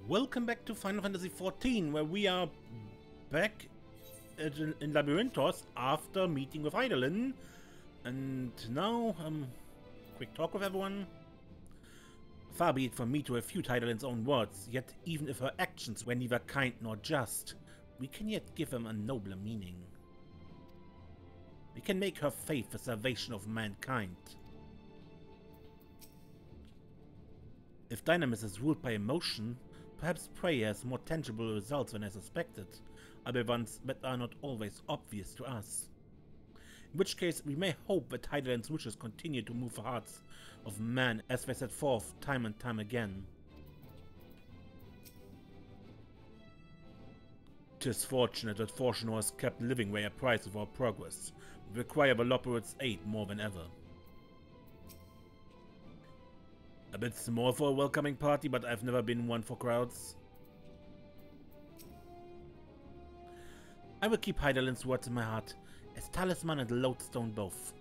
Welcome back to Final Fantasy XIV, where we are back in Labyrinthos after meeting with Hydalyn. And now, quick talk with everyone. Far be it from me to refute Hydalyn's own words, yet even if her actions were neither kind nor just, we can yet give them a nobler meaning. We can make her faith the salvation of mankind. If Dynamis is ruled by emotion, perhaps prayer has more tangible results than I suspected, albeit ones that are not always obvious to us. In which case, we may hope that Hydalyn's wishes continue to move the hearts of men as they set forth time and time again. 'Tis fortunate that Fortunor has kept living way apprised of our progress. We require the loporrits' aid more than ever. A bit small for a welcoming party, but I've never been one for crowds. I will keep Hydalyn's words in my heart, as talisman and lodestone both.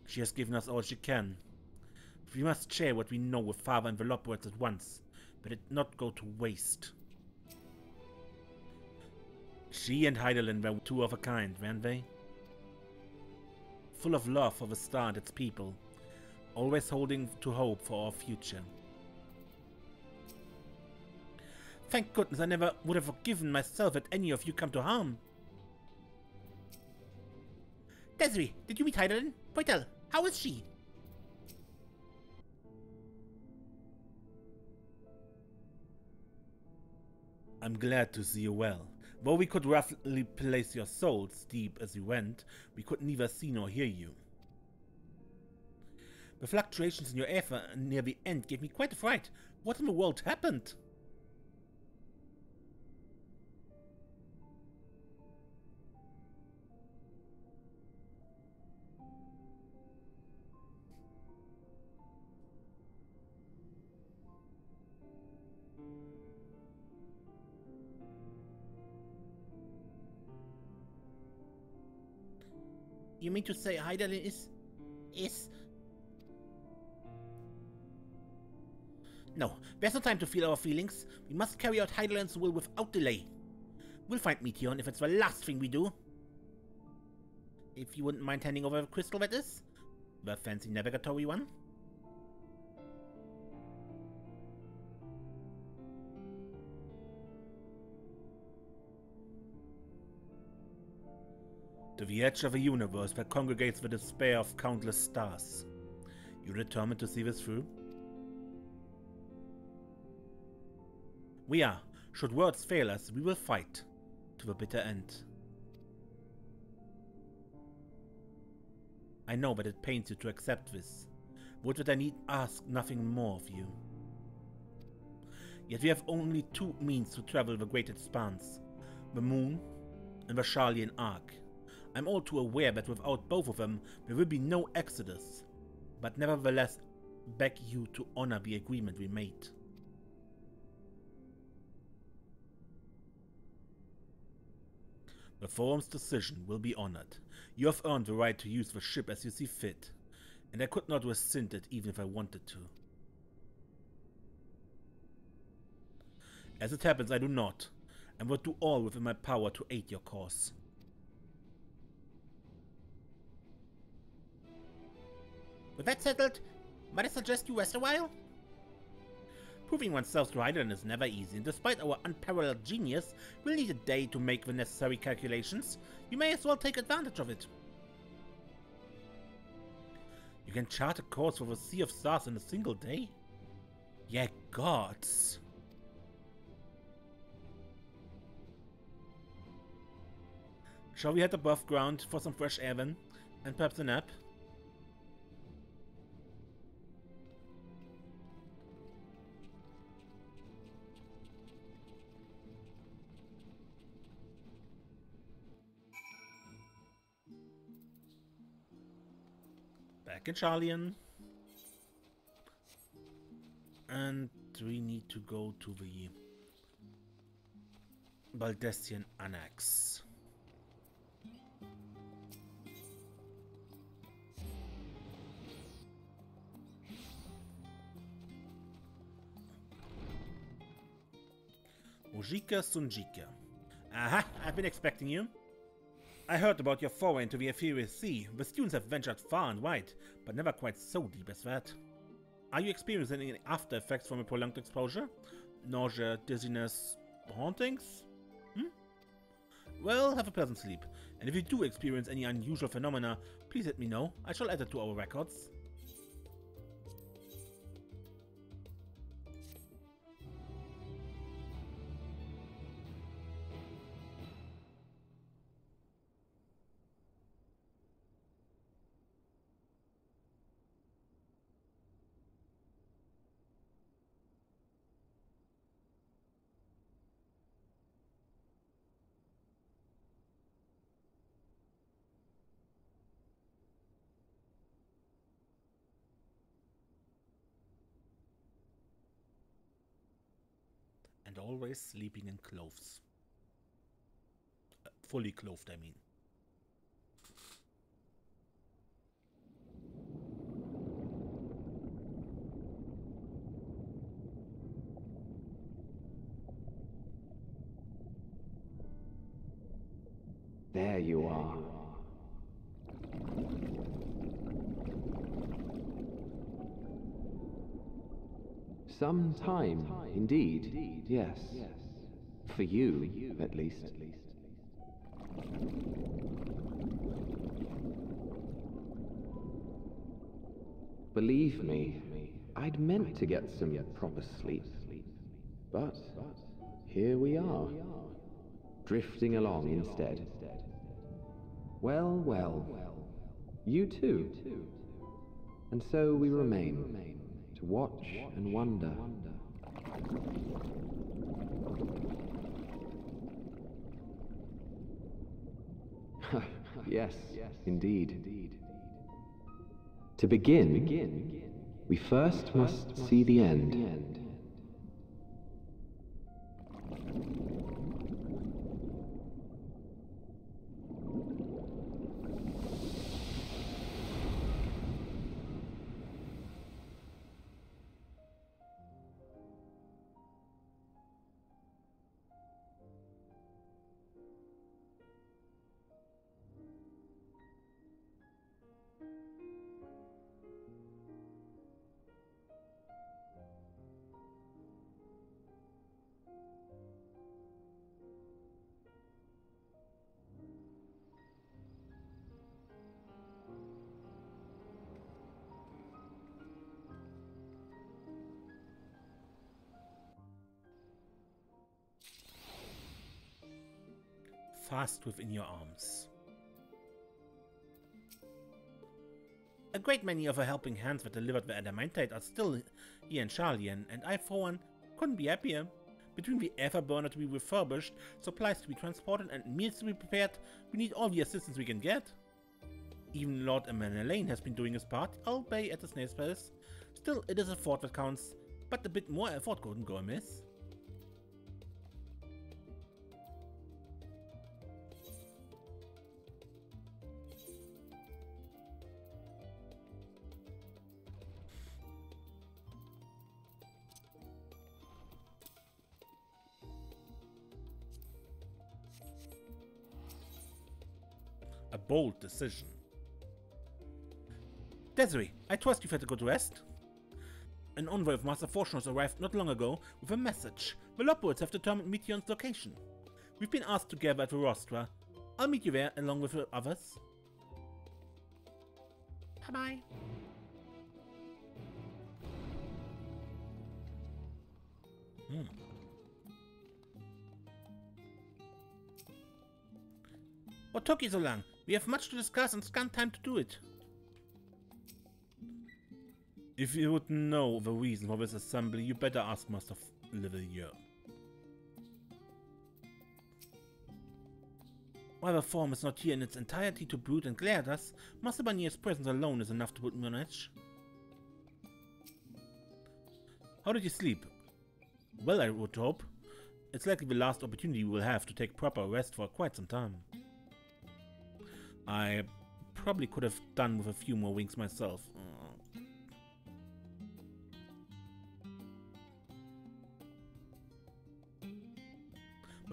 She has given us all she can. But we must share what we know with Father and the loporrits at once, but it not go to waste. She and Hydalyn were two of a kind, weren't they? Full of love for the star and its people, always holding to hope for our future. Thank goodness I never would have forgiven myself had any of you come to harm. Desiree, did you meet Hydalyn? Pray tell, how is she? I'm glad to see you well. Though we could roughly place your souls deep as you went, we could neither see nor hear you. The fluctuations in your aether near the end gave me quite a fright. What in the world happened? You mean to say Hydalyn is... No, there's no time to feel our feelings. We must carry out Hydalyn's will without delay. We'll find Meteion if it's the last thing we do. If you wouldn't mind handing over the crystal, that is. The fancy navigatory one. To the edge of a universe that congregates the despair of countless stars. You determined to see this through? We are. Should words fail us, we will fight. To the bitter end. I know that it pains you to accept this. Would that I need ask nothing more of you. Yet we have only two means to travel the great expanse. The moon and the Sharlayan arc. I'm all too aware that without both of them, there will be no exodus, but nevertheless beg you to honor the agreement we made. The forum's decision will be honored. You have earned the right to use the ship as you see fit, and I could not rescind it even if I wanted to. As it happens, I do not, and would do all within my power to aid your cause. With that settled, might I suggest you rest a while? Proving oneself to Hydalyn is never easy, and despite our unparalleled genius, we'll need a day to make the necessary calculations. You may as well take advantage of it. You can chart a course for the Sea of Stars in a single day? Yeah, gods! Shall we head above ground for some fresh air then, and perhaps a nap? Back in Sharlayan. And we need to go to the Baldestian Annex. Ojika Sunjika. Aha, I've been expecting you. I heard about your foray into the ethereal sea. The students have ventured far and wide, but never quite so deep as that. Are you experiencing any after effects from a prolonged exposure? Nausea, dizziness, hauntings? Well, have a pleasant sleep. And if you do experience any unusual phenomena, please let me know. I shall add it to our records. And always sleeping in clothes. Fully clothed, I mean. There you are. Some time, indeed, yes. For you, at least. Believe me, I'd meant to get some proper sleep. But here we are, drifting along instead. Well, well, you too. And so we remain, to watch and wonder. Yes, indeed. To begin, we first must see the end. Fast within your arms. A great many of the helping hands that delivered the adamantite are still here in Sharlayan, and I for one couldn't be happier. Between the Everburner to be refurbished, supplies to be transported and meals to be prepared, we need all the assistance we can get. Even Lord Meteion has been doing his part, albeit at the snail's pace. Still, it is a fort that counts, but a bit more effort couldn't go amiss. A bold decision. Desiree, I trust you've had a good rest. An envoy of Master Fortunos arrived not long ago with a message. The loporrits have determined Meteion's location. We've been asked to gather at the rostra. I'll meet you there along with the others. Bye-bye. What took you so long? We have much to discuss and scant time to do it. If you would know the reason for this assembly, you better ask Master Livelier. While the form is not here in its entirety to brood and glare at us, Master Banier's presence alone is enough to put me on edge. How did you sleep? Well, I would hope. It's likely the last opportunity we will have to take proper rest for quite some time. I probably could have done with a few more winks myself.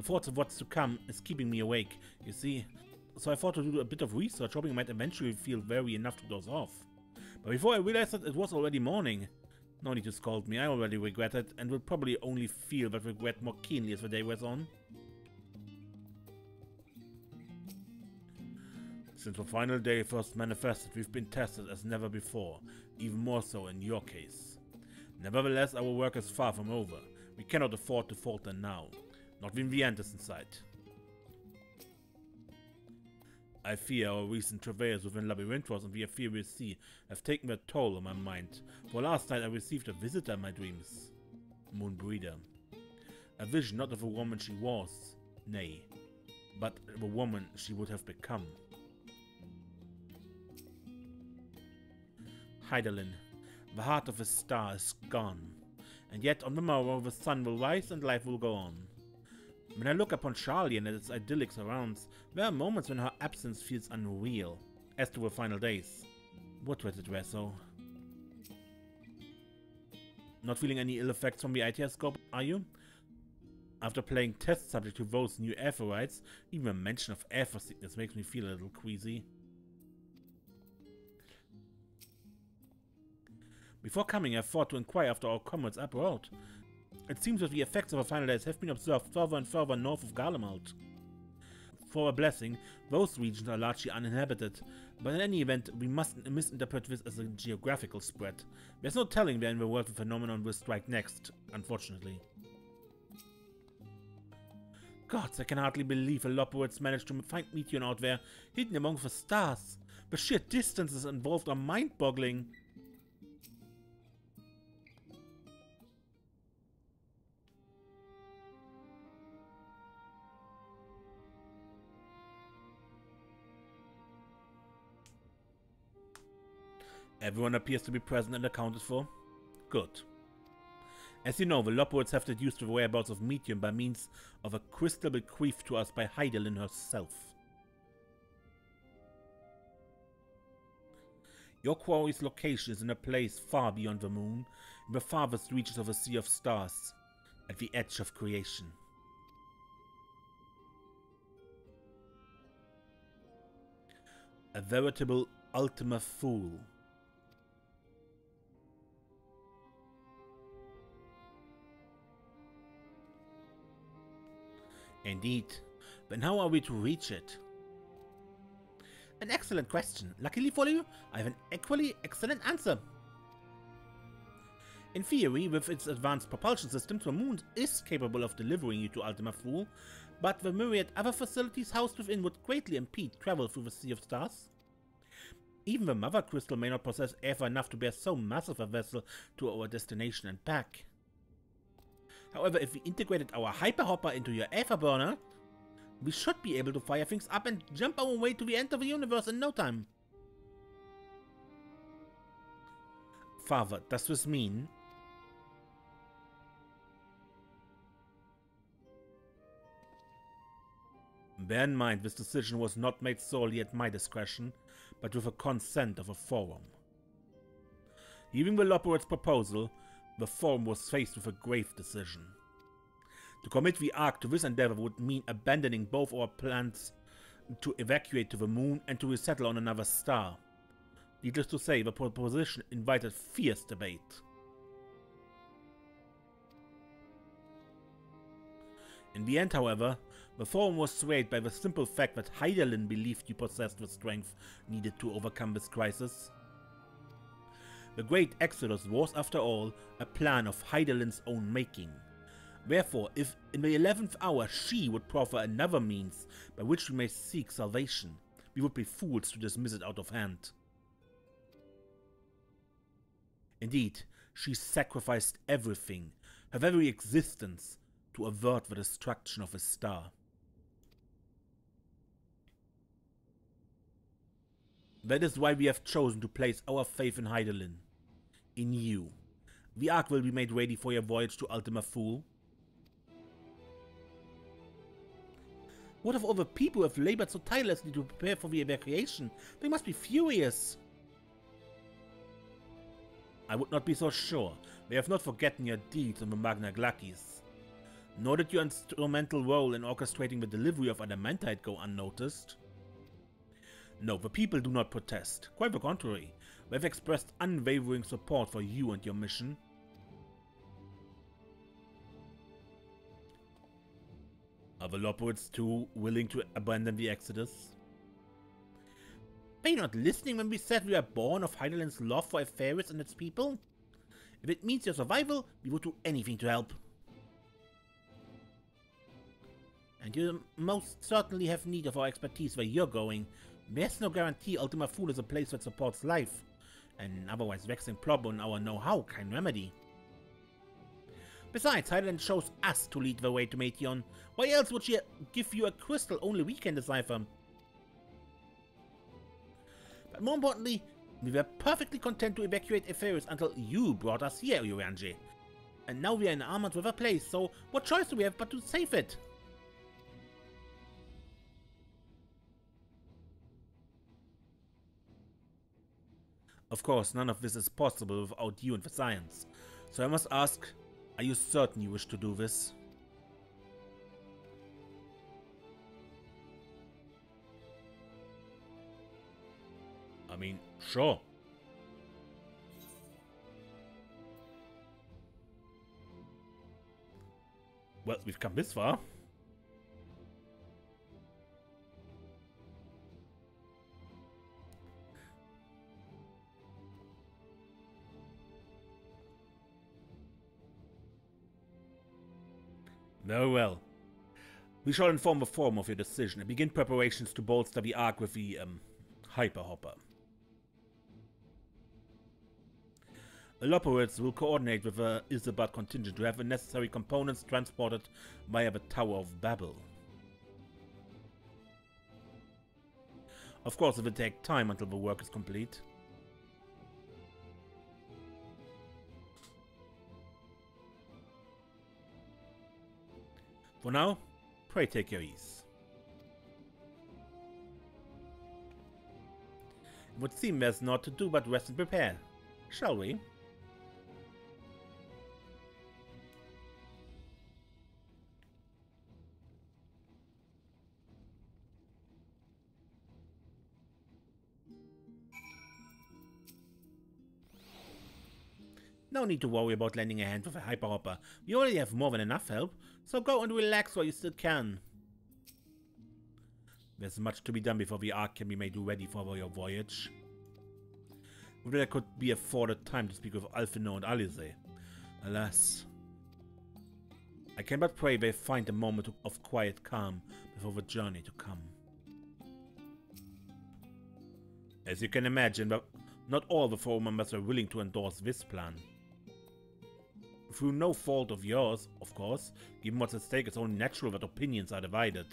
thoughts of what's to come is keeping me awake, you see. So I thought to do a bit of research, hoping I might eventually feel wary enough to doze off. But before I realized that it was already morning. No need to scold me, I already regret it, and will probably only feel that regret more keenly as the day wears on. Since the final day first manifested, we've been tested as never before, even more so in your case. Nevertheless, our work is far from over. We cannot afford to falter now, not when the end is in sight. I fear our recent travails within Labyrinthos and the Ethereal Sea have taken their toll on my mind, for last night I received a visitor in my dreams. Moonbreeder. A vision not of a woman she was, nay, but of a woman she would have become. Hydalyn, the heart of a star is gone, and yet on the morrow the sun will rise and life will go on. When I look upon Sharlayan and its idyllic surrounds, there are moments when her absence feels unreal. As to the final days, what was it were so? Not feeling any ill effects from the ITS-scope, are you? After playing test subject to those new aetherites, even a mention of aether sickness makes me feel a little queasy. Before coming, I thought to inquire after our comrades abroad. It seems that the effects of the final days have been observed further and further north of Garlemald. For a blessing, those regions are largely uninhabited, but in any event, we mustn't misinterpret this as a geographical spread. There's no telling where in the world the phenomenon will strike next, unfortunately. Gods, I can hardly believe the loporrits managed to find Meteion out there, hidden among the stars. The sheer distances involved are mind-boggling. Everyone appears to be present and accounted for. Good. As you know, the loporrits have deduced the whereabouts of Meteion by means of a crystal bequeathed to us by Hydalyn herself. Your quarry's location is in a place far beyond the moon, in the farthest reaches of a sea of stars, at the edge of creation. A veritable Ultima Thule. Indeed. Then how are we to reach it? An excellent question. Luckily for you, I have an equally excellent answer. In theory, with its advanced propulsion systems, the moon is capable of delivering you to Ultima Thule, but the myriad other facilities housed within would greatly impede travel through the Sea of Stars. Even the Mother Crystal may not possess aether enough to bear so massive a vessel to our destination and back. However, if we integrated our hyperhopper into your aether burner, we should be able to fire things up and jump our way to the end of the universe in no time. Father, does this mean? Bear in mind, this decision was not made solely at my discretion, but with the consent of a forum. Hearing the loporrits' proposal, the forum was faced with a grave decision. To commit the Ark to this endeavor would mean abandoning both our plans to evacuate to the moon and to resettle on another star. Needless to say, the proposition invited fierce debate. In the end, however, the forum was swayed by the simple fact that Hydalyn believed you possessed the strength needed to overcome this crisis. The Great Exodus was, after all, a plan of Hydalyn's own making. Therefore, if in the 11th hour she would proffer another means by which we may seek salvation, we would be fools to dismiss it out of hand. Indeed, she sacrificed everything, her very existence, to avert the destruction of a star. That is why we have chosen to place our faith in Hydalyn. In you. The Ark will be made ready for your voyage to Ultima Thule. What of all the people who have labored so tirelessly to prepare for the evacuation? They must be furious. I would not be so sure. They have not forgotten your deeds on the Magna Glacis. Nor did your instrumental role in orchestrating the delivery of adamantite go unnoticed. No, the people do not protest. Quite the contrary. They have expressed unwavering support for you and your mission. Are the loporrits too willing to abandon the Exodus? Were you not listening when we said we are born of Hydalyn's love for Etheris and its people? If it means your survival, we would do anything to help. And you most certainly have need of our expertise where you're going. There's no guarantee Ultima Thule is a place that supports life. An otherwise vexing problem our know-how can remedy. Besides, Hydalyn chose us to lead the way to Meteion. Why else would she give you a crystal only we can decipher? But more importantly, we were perfectly content to evacuate Etheris until you brought us here, Urianger. And now we are in armored with a place, so what choice do we have but to save it? Of course, none of this is possible without you and the science. So I must ask, are you certain you wish to do this? I mean, sure. Well, we've come this far. Very well. We shall inform the Forum of your decision and begin preparations to bolster the Ark with the, Hyperhopper. The loporrits will coordinate with the Isabad contingent to have the necessary components transported via the Tower of Babel. Of course, it will take time until the work is complete. For now, pray take your ease. It would seem there's naught to do but rest and prepare, shall we? No need to worry about lending a hand with a hyperhopper. We already have more than enough help, so go and relax while you still can. There's much to be done before the Ark can be made ready for your voyage. If there could be afforded time to speak with Alphino and Alize. Alas. I can but pray they find a moment of quiet calm before the journey to come. As you can imagine, not all the Forum members are willing to endorse this plan. Through no fault of yours, of course, given what's at stake, it's only natural that opinions are divided.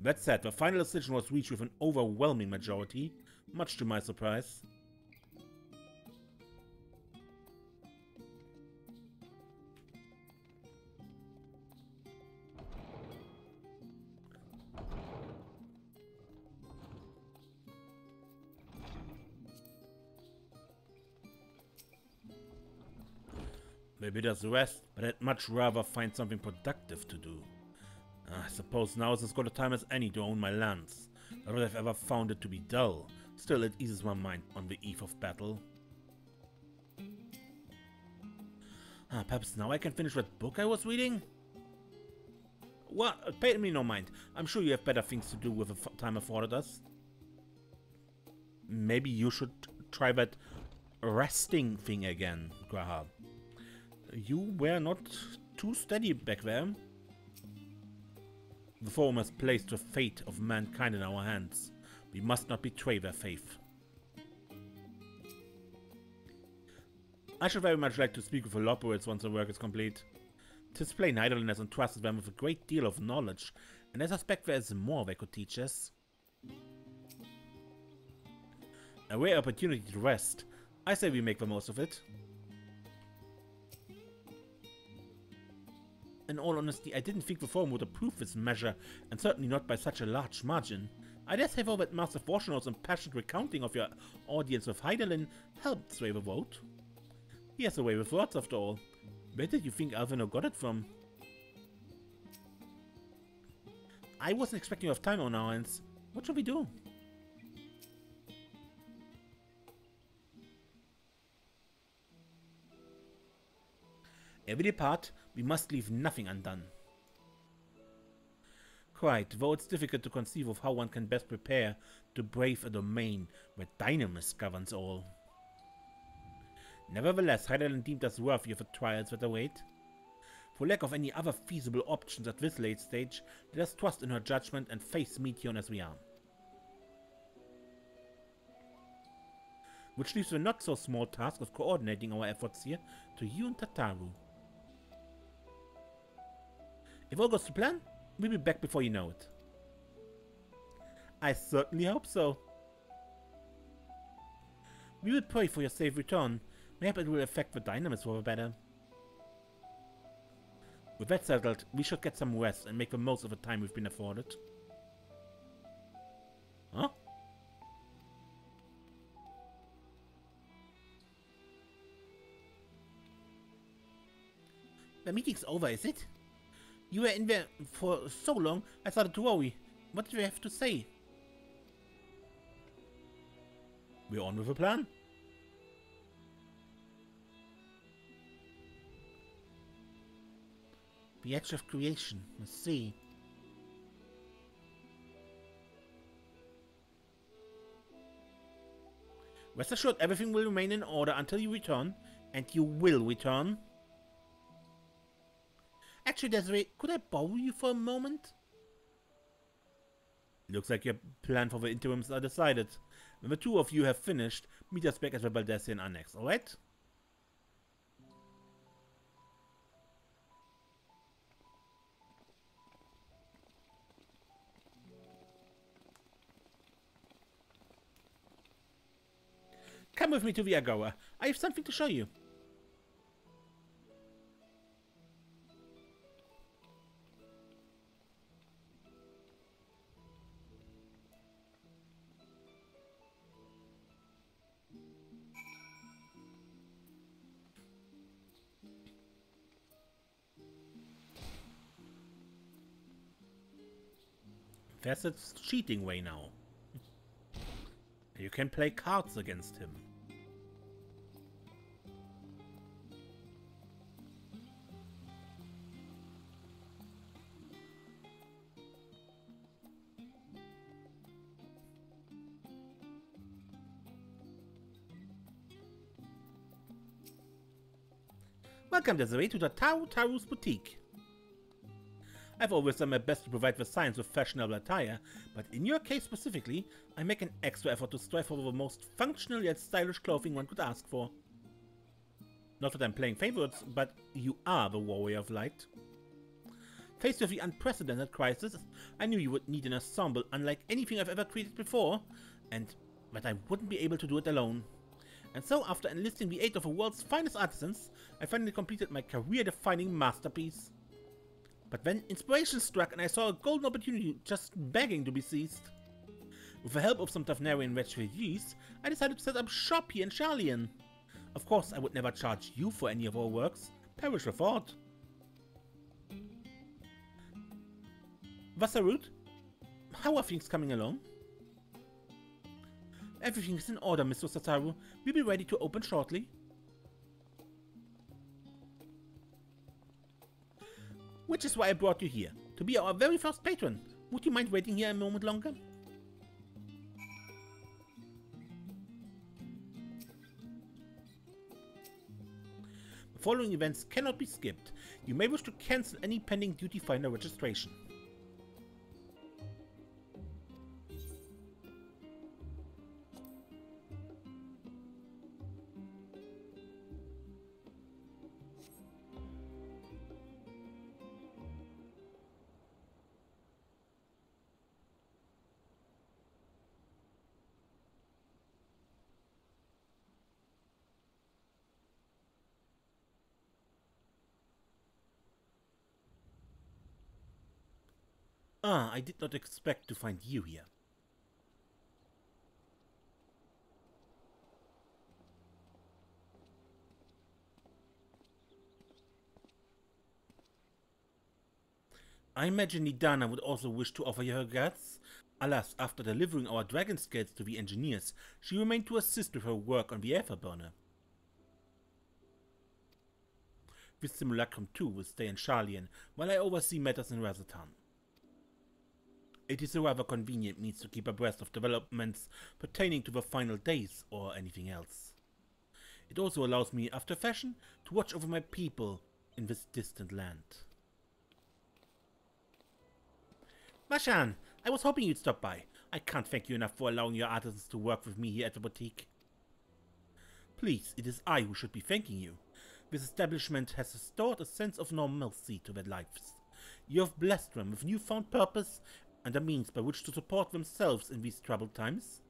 That said, the final decision was reached with an overwhelming majority, much to my surprise. Maybe there's rest, but I'd much rather find something productive to do. I suppose now is as good a time as any to own my lands. Not that I've ever found it to be dull. Still, it eases my mind on the eve of battle. Perhaps now I can finish that book I was reading? Well, pay me no mind. I'm sure you have better things to do with the time afforded us. Maybe you should try that resting thing again, Graha. You were not too steady back there. The Forum has placed the fate of mankind in our hands. We must not betray their faith. I should very much like to speak with the loporrits once the work is complete. 'Tis plain Hydalyn has entrusted them with a great deal of knowledge, and I suspect there is more they could teach us. A rare opportunity to rest. I say we make the most of it. In all honesty, I didn't think the Forum would approve this measure, and certainly not by such a large margin. I dare say though that Master Fortunate's impassioned recounting of your audience with Hydalyn helped sway the vote. He has a way with words after all. Where did you think Alvino got it from? I wasn't expecting you to have time on our hands. What should we do? Ere we depart, we must leave nothing undone. Quite, though it's difficult to conceive of how one can best prepare to brave a domain where dynamis governs all. Nevertheless, Hydalyn deemed us worthy of the trials that await. For lack of any other feasible options at this late stage, let us trust in her judgment and face Meteion as we are. Which leaves the not-so-small task of coordinating our efforts here to you and Tataru. If all goes to plan, we'll be back before you know it. I certainly hope so. We will pray for your safe return. Maybe it will affect the dynamics for the better. With that settled, we should get some rest and make the most of the time we've been afforded. Huh? The meeting's over, is it? You were in there for so long, I started to worry. What do you have to say? We're on with the plan. The edge of creation, let's see. Rest assured, everything will remain in order until you return, and you will return. Actually, Desiree, could I borrow you for a moment? Looks like your plan for the interims are decided. When the two of you have finished, meet us back at the Baldesion Annex, alright? Come with me to the Agora. I have something to show you. There's a cheating way now. You can play cards against him. Welcome, Desiree, to the Taru's boutique. I've always done my best to provide the science with fashionable attire, but in your case specifically, I make an extra effort to strive for the most functional yet stylish clothing one could ask for. Not that I'm playing favorites, but you are the warrior of light. Faced with the unprecedented crisis, I knew you would need an ensemble unlike anything I've ever created before, and that I wouldn't be able to do it alone. And so, after enlisting the aid of the world's finest artisans, I finally completed my career-defining masterpiece. But then inspiration struck and I saw a golden opportunity just begging to be seized. With the help of some Tavnarian refugees, I decided to set up shop here in Sharlayan. Of course, I would never charge you for any of our works. Perish the thought. Vassarut, how are things coming along? Everything is in order, Mr. Sataru. We'll be ready to open shortly. Which is why I brought you here, to be our very first patron. Would you mind waiting here a moment longer? The following events cannot be skipped. You may wish to cancel any pending duty finder registration. I did not expect to find you here. I imagine Nidana would also wish to offer you her regards. Alas, after delivering our dragon scales to the engineers, she remained to assist with her work on the Aetherburner. This simulacrum too will stay in Sharlayan while I oversee matters in Razatan. It is a rather convenient means to keep abreast of developments pertaining to the final days or anything else. It also allows me, after fashion, to watch over my people in this distant land. Mashan, I was hoping you'd stop by. I can't thank you enough for allowing your artisans to work with me here at the boutique. Please, it is I who should be thanking you. This establishment has restored a sense of normalcy to their lives. You have blessed them with newfound purpose and a means by which to support themselves in these troubled times.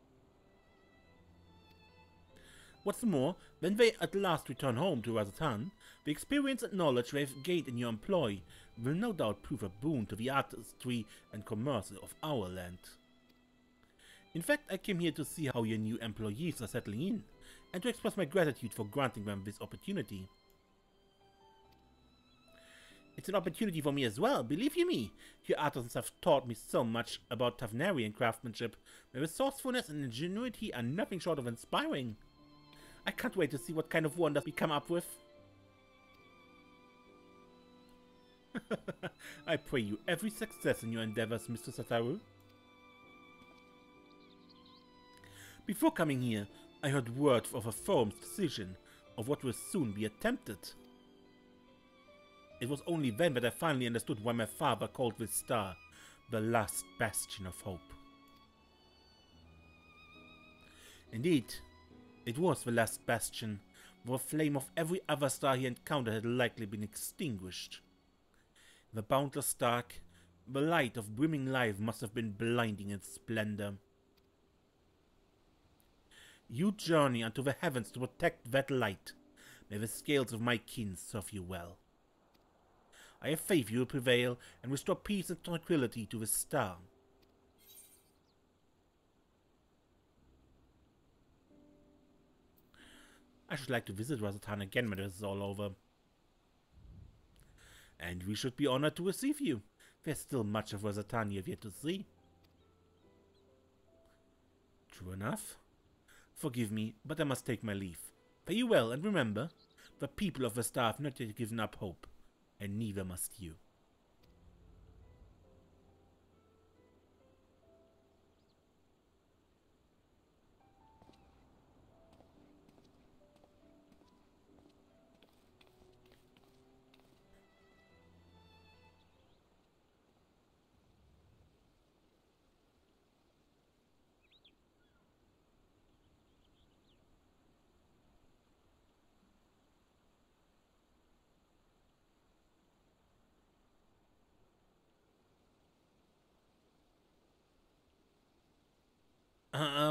What's more, when they at last return home to Razatan, the experience and knowledge they have gained in your employ will no doubt prove a boon to the artistry and commerce of our land. In fact, I came here to see how your new employees are settling in, and to express my gratitude for granting them this opportunity. It's an opportunity for me as well, believe you me. Your artisans have taught me so much about Tavnarian craftsmanship. Their resourcefulness and ingenuity are nothing short of inspiring. I can't wait to see what kind of wonders we come up with. I pray you every success in your endeavors, Mr. Sataru. Before coming here, I heard word of a firm's decision of what will soon be attempted. It was only then that I finally understood why my father called this star the last bastion of hope. Indeed, it was the last bastion. The flame of every other star he encountered had likely been extinguished. The boundless dark, the light of brimming life must have been blinding in splendor. You journey unto the heavens to protect that light. May the scales of my kin serve you well. I have faith you will prevail and restore peace and tranquility to the star. I should like to visit Razatan again when this is all over. And we should be honored to receive you. There's still much of Razatan you have yet to see. True enough. Forgive me, but I must take my leave. Fare you well, and remember, the people of the star have not yet given up hope, and neither must you.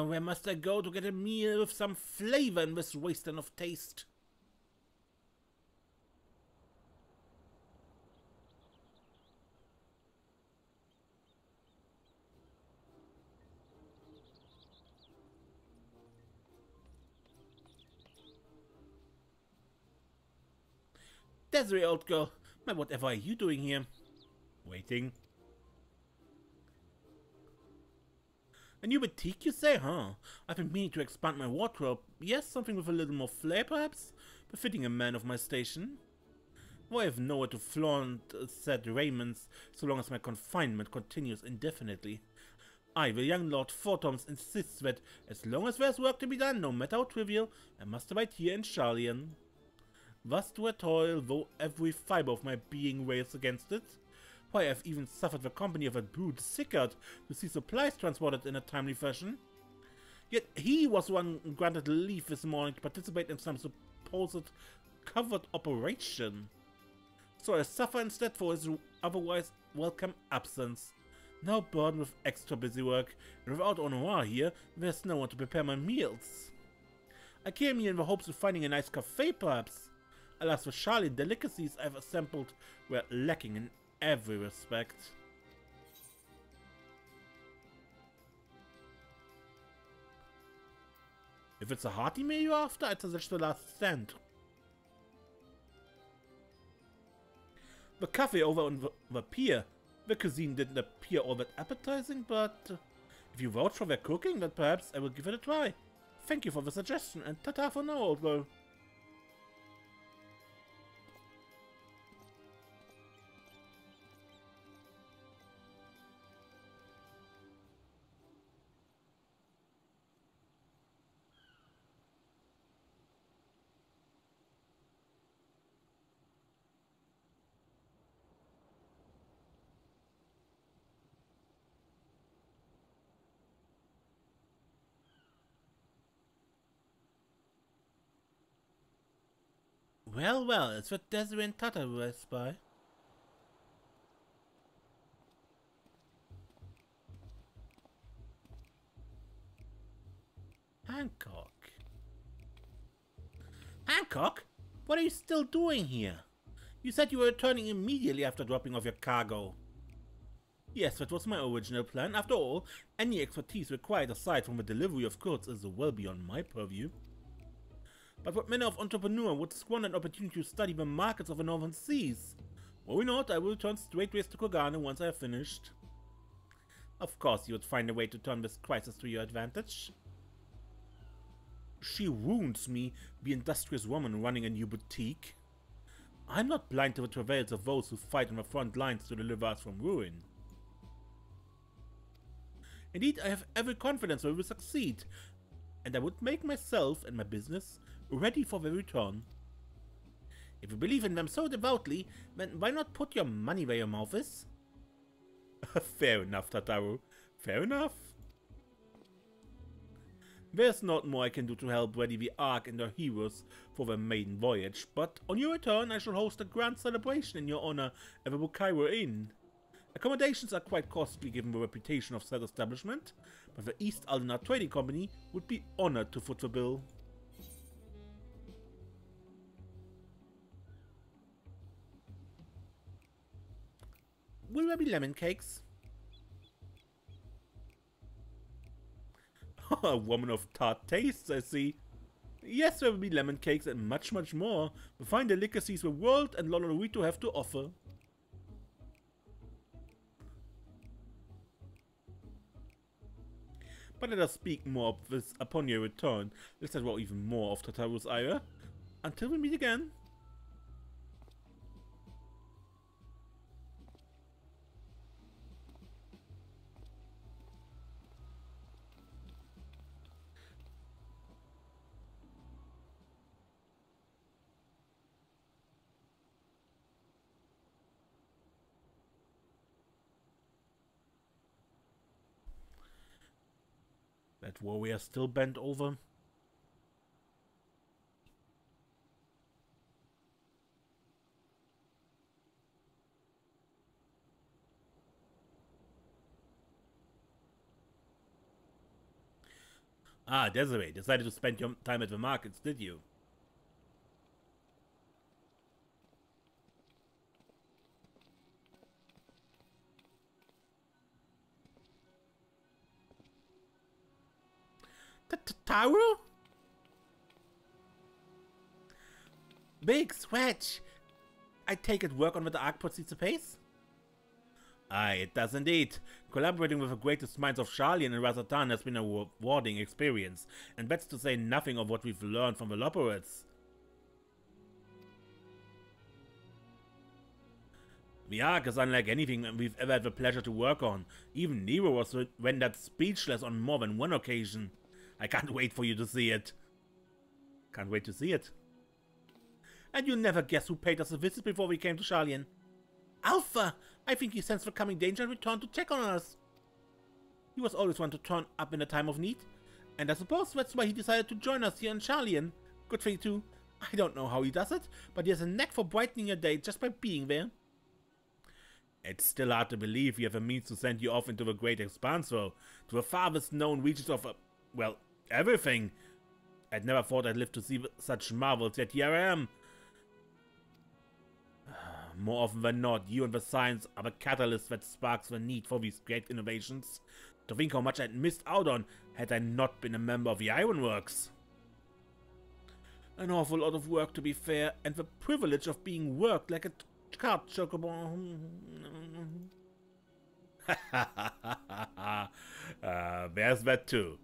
Where must I go to get a meal with some flavor in this wasteland of taste? Desiree, old girl, but whatever are you doing here? Waiting. A new boutique, you say, huh? I've been meaning to expand my wardrobe. Yes, something with a little more flair, perhaps? Befitting a man of my station. Though I have nowhere to flaunt said raiments, so long as my confinement continues indefinitely. I, the young Lord Fortoms, insists that, as long as there's work to be done, no matter how trivial, I must abide here in Sharlayan. Thus do I toil, though every fibre of my being rails against it. Why, I've even suffered the company of a brute Sickard to see supplies transported in a timely fashion. Yet he was one granted leave this morning to participate in some supposed covert operation. So I suffer instead for his otherwise welcome absence. Now burdened with extra busy work, and without Honoir here, there's no one to prepare my meals. I came here in the hopes of finding a nice cafe, perhaps. Alas, the Sharlayan delicacies I've assembled were lacking in every respect. If it's a hearty meal you're after, I'd suggest the last stand. The cafe over on the pier The cuisine didn't appear all that appetizing, but if you vouch for their cooking, then perhaps I will give it a try. Thank you for the suggestion, and ta-ta for now, old girl. Well, well, it's what Desiree and Tata were by. Hancock. Hancock? What are you still doing here? You said you were returning immediately after dropping off your cargo. Yes, that was my original plan. After all, any expertise required aside from the delivery of goods is well beyond my purview. But what manner of entrepreneur would squander an opportunity to study the markets of the Northern Seas? Worry not, I will return straightways to Kogane once I have finished. Of course, you would find a way to turn this crisis to your advantage. She wounds me, the industrious woman running a new boutique. I'm not blind to the travails of those who fight on the front lines to deliver us from ruin. Indeed, I have every confidence that we will succeed, and I would make myself and my business ready for their return. If you believe in them so devoutly, then why not put your money where your mouth is? Fair enough, Tataru. Fair enough. There's not more I can do to help ready the Ark and their heroes for their maiden voyage, but on your return I shall host a grand celebration in your honor at the Bukaira Inn. Accommodations are quite costly given the reputation of said establishment, but the East Aldena Trading Company would be honored to foot the bill. Will there be lemon cakes? A woman of tart tastes, I see. Yes, there will be lemon cakes and much, much more. The fine delicacies the world and Lolorito have to offer. But let us speak more of this upon your return. Let's draw even more of Tataru's ire. Until we meet again. That warrior still bent over. Ah, Desiree, decided to spend your time at the markets, did you? Tataru? Big Switch! I take it work on with the Ark proceeds apace? Aye, it does indeed. Collaborating with the greatest minds of Sharlayan and Razatan has been a rewarding experience, and that's to say nothing of what we've learned from the loporrits. The Ark is unlike anything we've ever had the pleasure to work on. Even Nero was rendered speechless on more than one occasion. I can't wait for you to see it. Can't wait to see it. And you never guess who paid us a visit before we came to Sharlayan. Alpha! I think he sensed the coming danger and returned to check on us. He was always one to turn up in a time of need, and I suppose that's why he decided to join us here in Sharlayan. Good thing too. I don't know how he does it, but he has a knack for brightening your day just by being there. It's still hard to believe we have a means to send you off into the great expanse, though, to the farthest known reaches of, well, everything. I'd never thought I'd live to see such marvels, yet here I am. More often than not, you and the science are the catalyst that sparks the need for these great innovations. To think how much I'd missed out on had I not been a member of the Ironworks. An awful lot of work, to be fair, and the privilege of being worked like a cart chocobo. There's that too.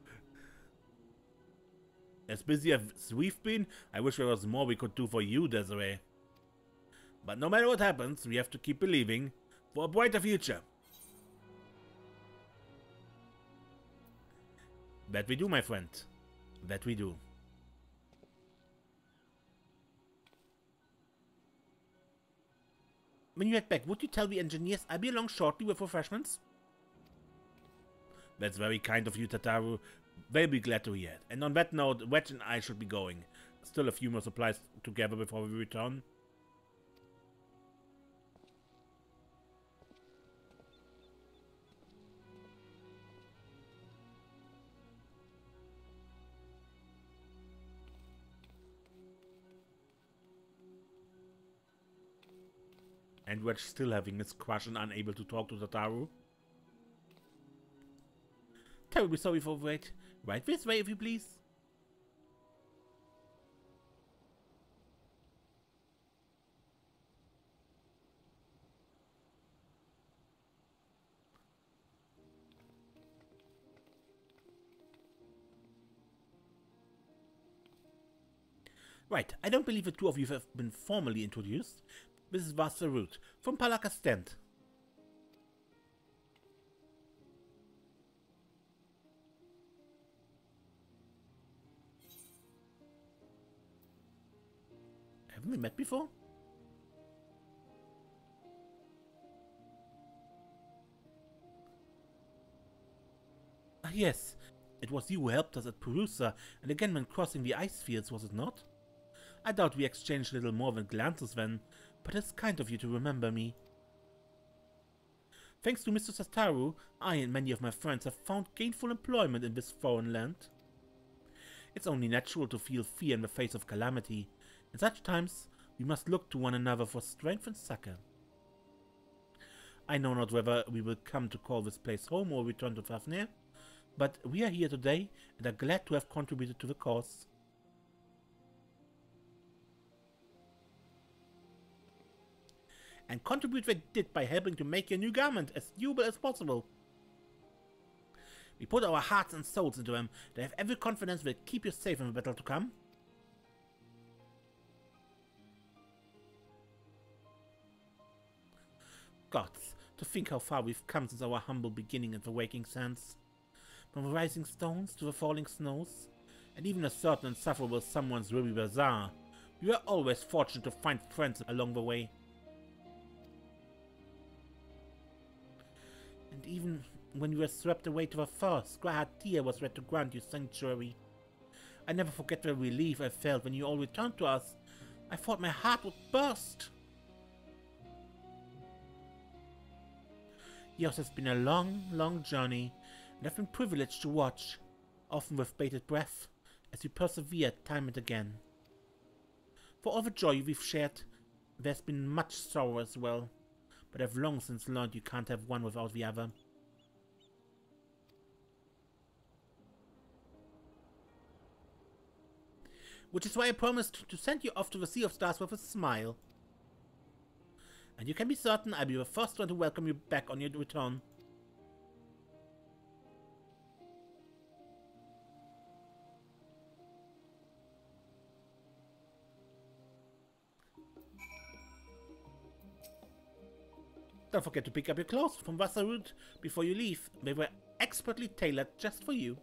As busy as we've been, I wish there was more we could do for you, Desiree. But no matter what happens, we have to keep believing for a brighter future. That we do, my friend. That we do. When you head back, would you tell the engineers I'll be along shortly with refreshments? That's very kind of you, Tataru. They'll be glad to hear it. And on that note, Wedge and I should be going. Still a few more supplies together before we return. And Wedge still having his crush and unable to talk to Tataru. Terribly sorry for wait. Right this way, if you please. Right, I don't believe the two of you have been formally introduced. This is Vasarut from Palaka Stent. Haven't we met before? Ah, yes. It was you who helped us at Perusa, and again when crossing the ice fields, was it not? I doubt we exchanged little more than glances then, but it's kind of you to remember me. Thanks to Mr. Tataru, I and many of my friends have found gainful employment in this foreign land. It's only natural to feel fear in the face of calamity. In such times, we must look to one another for strength and succor. I know not whether we will come to call this place home or return to Fafnir, but we are here today and are glad to have contributed to the cause. And contribute they did by helping to make your new garment as durable as possible. We put our hearts and souls into them. They have every confidence will keep you safe in the battle to come. Gods, to think how far we've come since our humble beginning in the Waking Sands. From the rising stones to the falling snows, and even a certain insufferable someone's Ruby Bazaar, we were always fortunate to find friends along the way. And even when you were swept away to the forest, Grahatia was ready to grant you sanctuary. I never forget the relief I felt when you all returned to us. I thought my heart would burst. Yours has been a long, long journey, and I've been privileged to watch, often with bated breath, as you persevered time and again. For all the joy we've shared, there's been much sorrow as well. But I've long since learned you can't have one without the other. Which is why I promised to send you off to the Sea of Stars with a smile. And you can be certain I'll be the first one to welcome you back on your return. Don't forget to pick up your clothes from Vasarut before you leave. They were expertly tailored just for you.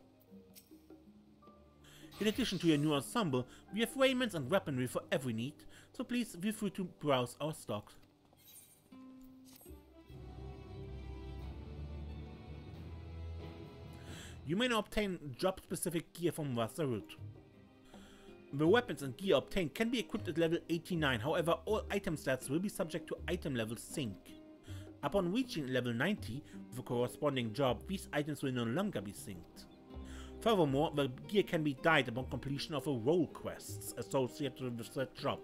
In addition to your new ensemble, we have raiments and weaponry for every need, so please feel free to browse our stock. You may now obtain job-specific gear from Vasarut. The weapons and gear obtained can be equipped at level 89, however all item stats will be subject to item level sync. Upon reaching level 90 with a corresponding job, these items will no longer be synced. Furthermore, the gear can be dyed upon completion of a role quests associated with that job.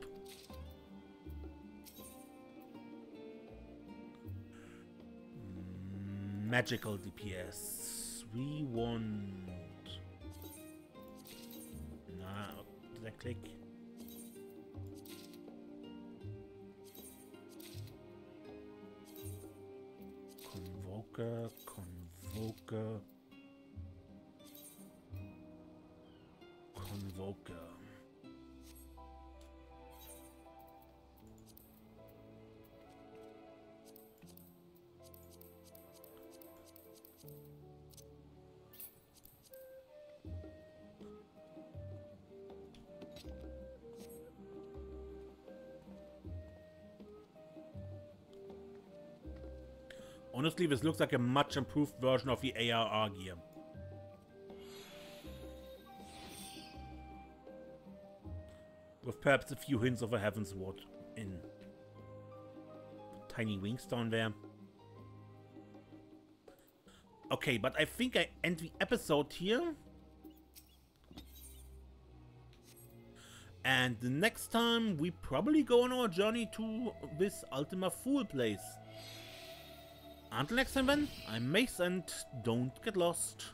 Magical DPS. We want... Nah, did I click? Convoker, Convoker. Convoker. Honestly, this looks like a much improved version of the ARR gear. With perhaps a few hints of a Heaven's Ward in. Tiny wings down there. Okay, but I think I end the episode here. And the next time we probably go on our journey to this Ultima Thule place. Until next time then, I'm Mace and don't get lost.